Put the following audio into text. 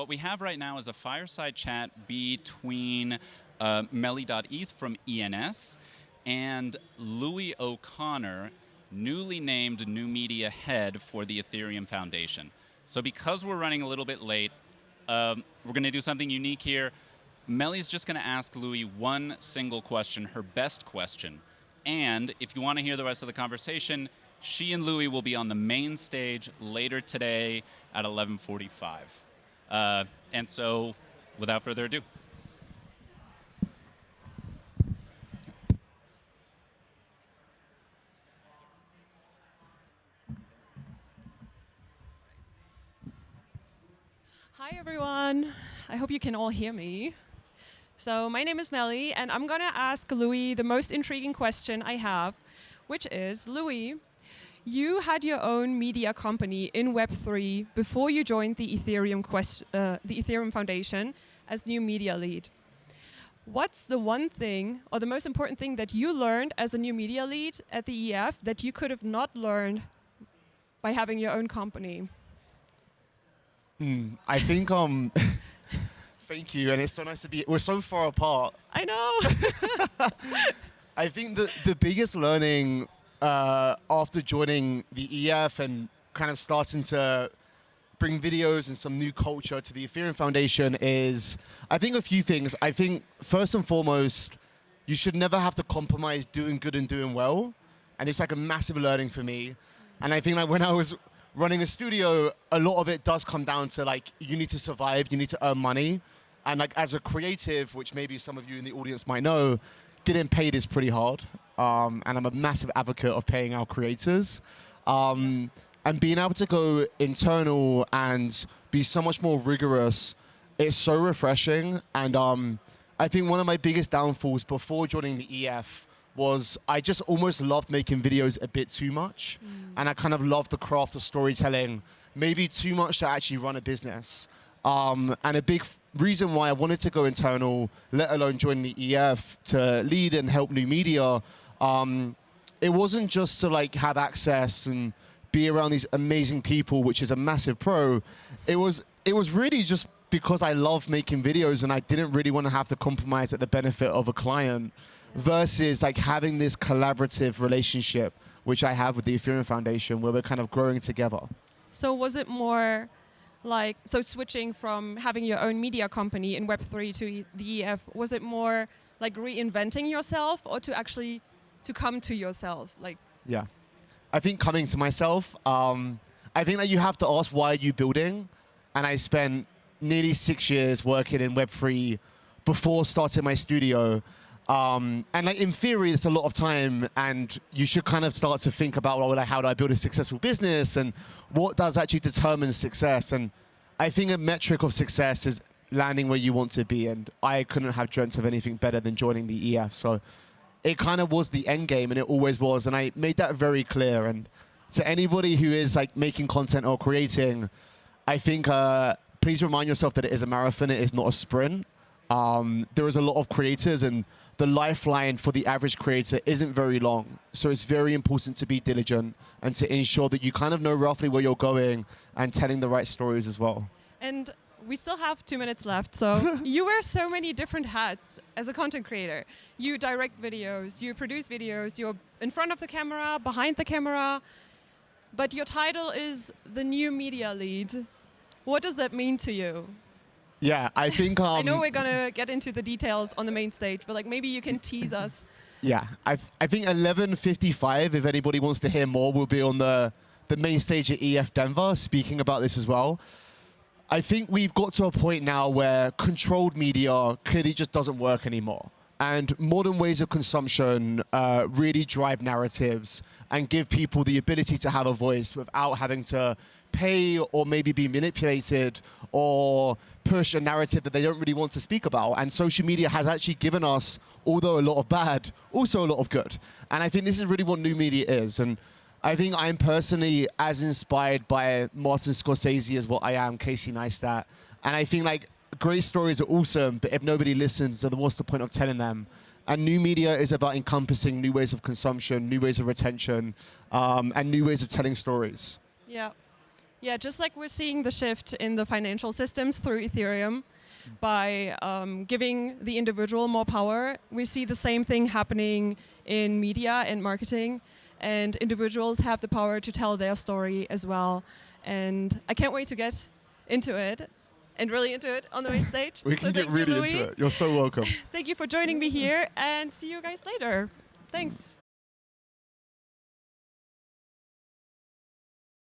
what we have right now is a fireside chat between Melly.eth from ENS and Louie O'Connor, newly named New Media Head for the Ethereum Foundation. So because we're running a little bit late, we're going to do something unique here. Melly's just going to ask Louie one single question, her best question. And if you want to hear the rest of the conversation, she and Louie will be on the main stage later today at 11:45. And so, without further ado. Hi everyone, I hope you can all hear me. So my name is Melly and I'm gonna ask Louie the most intriguing question I have, which is, Louie, you had your own media company in Web3 before you joined the Ethereum Foundation as new media lead. What's the one thing or the most important thing that you learned as a new media lead at the EF that you could have not learned by having your own company? I think, thank you, and it's so nice to be, we're so far apart. I know. I think that the biggest learning after joining the EF and kind of starting to bring videos and some new culture to the Ethereum Foundation is, I think, a few things. I think, first and foremost, you should never have to compromise doing good and doing well, and it's like a massive learning for me. And I think like when I was running a studio, a lot of it does come down to like, you need to survive, you need to earn money. And like as a creative, which maybe some of you in the audience might know, getting paid is pretty hard. And I'm a massive advocate of paying our creators. And being able to go internal and be so much more rigorous, it's so refreshing. And I think one of my biggest downfalls before joining the EF was I just almost loved making videos a bit too much. And I kind of loved the craft of storytelling, maybe too much to actually run a business. And a big reason why I wanted to go internal, let alone join the EF to lead and help new media, it wasn't just to like have access and be around these amazing people, which is a massive pro. It was really just because I love making videos and I didn't really want to have to compromise at the benefit of a client, versus like having this collaborative relationship, which I have with the Ethereum Foundation, where we're kind of growing together. So was it more like, so switching from having your own media company in Web3 to the EF, was it more like reinventing yourself or to actually to come to yourself? Like, yeah, I think coming to myself, I think that you have to ask, why are you building? And I spent nearly 6 years working in Web3 before starting my studio. And like in theory, it's a lot of time, and you should kind of start to think about, well, like, how do I build a successful business, and what does actually determine success? And I think a metric of success is landing where you want to be, and I couldn't have dreamt of anything better than joining the EF. So it kind of was the end game, and it always was, and I made that very clear. And to anybody who is like making content or creating, I think please remind yourself that it is a marathon, it is not a sprint. There is a lot of creators, and the lifeline for the average creator isn't very long. So it's very important to be diligent and to ensure that you kind of know roughly where you're going and telling the right stories as well. and we still have 2 minutes left. So you wear so many different hats as a content creator. You direct videos, you produce videos, you're in front of the camera, behind the camera, but your title is the new media lead. What does that mean to you? Yeah, I think I know we're gonna get into the details on the main stage, but like maybe you can tease us. Yeah, I think 11:55, if anybody wants to hear more, will be on the main stage at ETHDenver speaking about this as well. I think we've got to a point now where controlled media clearly just doesn't work anymore. And modern ways of consumption really drive narratives and give people the ability to have a voice without having to pay or maybe be manipulated or push a narrative that they don't really want to speak about. And social media has actually given us, although a lot of bad, also a lot of good. And I think this is really what new media is. And I think I'm personally as inspired by Martin Scorsese as what I am Casey Neistat. And I think like great stories are awesome, but if nobody listens, then what's the point of telling them? And new media is about encompassing new ways of consumption, new ways of retention, and new ways of telling stories. Yeah. Yeah, just like we're seeing the shift in the financial systems through Ethereum by giving the individual more power, we see the same thing happening in media and marketing, and individuals have the power to tell their story as well. And I can't wait to get into it and really into it on the main stage. We So can get thank you, really Louie. into it. You're so welcome. Thank you for joining me here, and see you guys later. Thanks.